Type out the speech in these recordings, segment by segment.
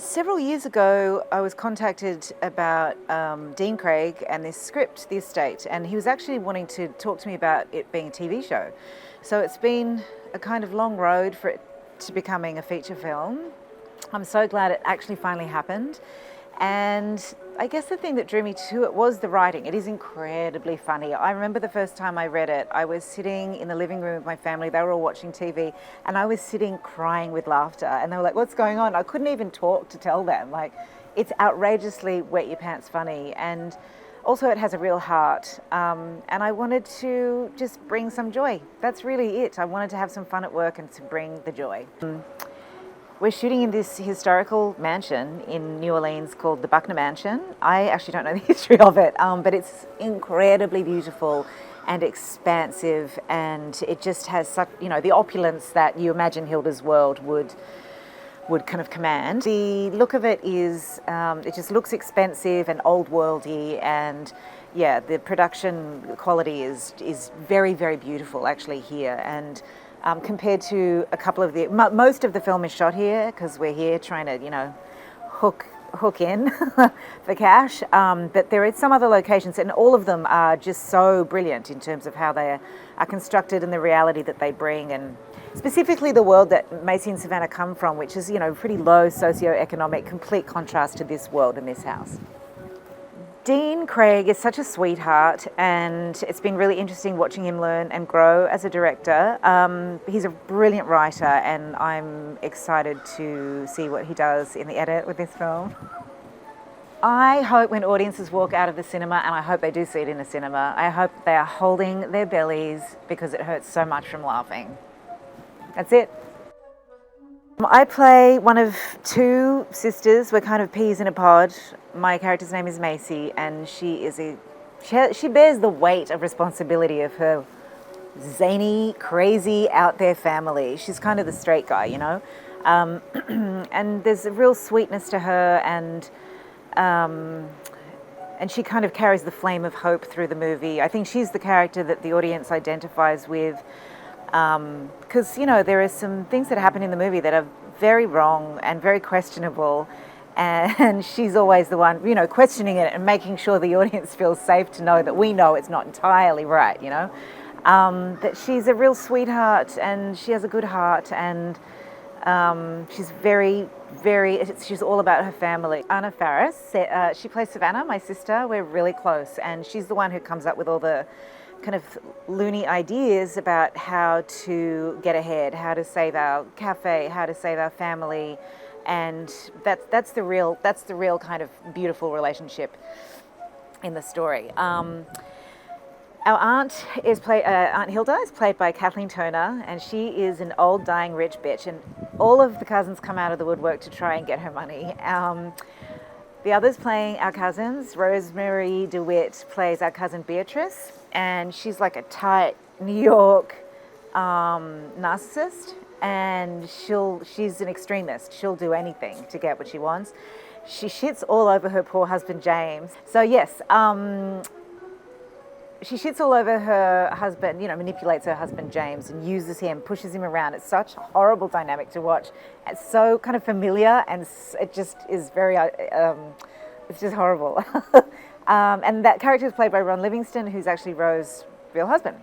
Several years ago, I was contacted about Dean Craig and this script, The Estate, and he was actually wanting to talk to me about it being a TV show. So it's been a kind of long road for it to becoming a feature film. I'm so glad it actually finally happened. And I guess the thing that drew me to it was the writing. It is incredibly funny. I remember the first time I read it, I was sitting in the living room with my family. They were all watching TV, and I was sitting crying with laughter. And they were like, "What's going on?" I couldn't even talk to tell them. Like, it's outrageously wet your pants funny. And also it has a real heart. And I wanted to just bring some joy. That's really it. I wanted to have some fun at work and to bring the joy. We're shooting in this historical mansion in New Orleans called the Buckner Mansion. I actually don't know the history of it, but it's incredibly beautiful and expansive, and it just has such, the opulence that you imagine Hilda's world would kind of command. The look of it is, it just looks expensive and old worldy, and yeah, the production quality is very, very beautiful actually here. And compared to a couple of most of the film is shot here because we're here trying to, hook in for cash. But there is some other locations, and all of them are just so brilliant in terms of how they are constructed and the reality that they bring, and specifically the world that Macy and Savannah come from, which is, pretty low socioeconomic, complete contrast to this world and this house. Dean Craig is such a sweetheart, and it's been really interesting watching him learn and grow as a director. He's a brilliant writer, and I'm excited to see what he does in the edit with this film. I hope when audiences walk out of the cinema, and I hope they do see it in the cinema, I hope they are holding their bellies because it hurts so much from laughing. That's it. I play one of two sisters. We're kind of peas in a pod. My character's name is Macy, and she bears the weight of responsibility of her zany, crazy, out there family. She's kind of the straight guy, and there's a real sweetness to her, and she kind of carries the flame of hope through the movie. I think she's the character that the audience identifies with. Because, there are some things that happen in the movie that are very wrong and very questionable, and she's always the one, questioning it and making sure the audience feels safe to know that we know it's not entirely right, that she's a real sweetheart and she has a good heart, and she's she's all about her family. Anna Faris, she plays Savannah, my sister. We're really close, and she's the one who comes up with all the kind of loony ideas about how to get ahead, how to save our cafe, how to save our family, and that's the real kind of beautiful relationship in the story. Our aunt Aunt Hilda is played by Kathleen Turner, and she is an old dying rich bitch, and all of the cousins come out of the woodwork to try and get her money. The others playing our cousins, Rosemary DeWitt plays our cousin Beatrice, and she's like a tight New York narcissist, and she's an extremist. She'll do anything to get what she wants. She shits all over her poor husband James. So yes, she shits all over her husband, manipulates her husband James and uses him, pushes him around. It's such a horrible dynamic to watch. It's so kind of familiar, and it just is very, it's just horrible. And that character is played by Ron Livingston, who's actually Rose's real husband.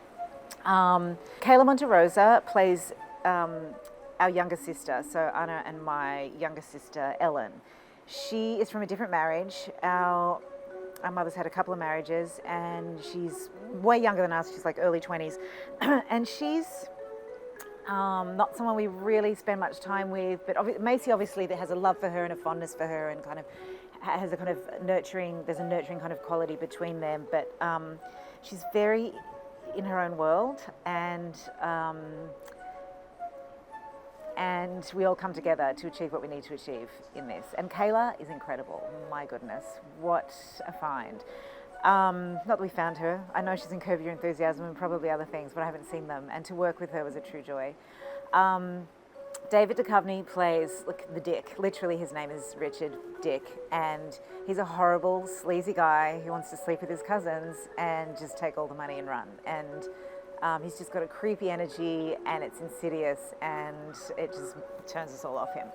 Kayla Monterosa plays our younger sister, so Anna and my younger sister Ellen. She is from a different marriage. Our mother's had a couple of marriages, and she's way younger than us. She's like early 20s. And she's not someone we really spend much time with, but Macy obviously has a love for her and a fondness for her, and kind of has a kind of nurturing kind of quality between them. But she's very in her own world, and we all come together to achieve what we need to achieve in this. And Kayla is incredible. My goodness, what a find. Not that we found her. I know she's in Curb Your Enthusiasm and probably other things, but I haven't seen them. And to work with her was a true joy. David Duchovny plays the Dick. Literally, his name is Richard Dick, and he's a horrible, sleazy guy who wants to sleep with his cousins and just take all the money and run. And he's just got a creepy energy, and it's insidious, and it just turns us all off him.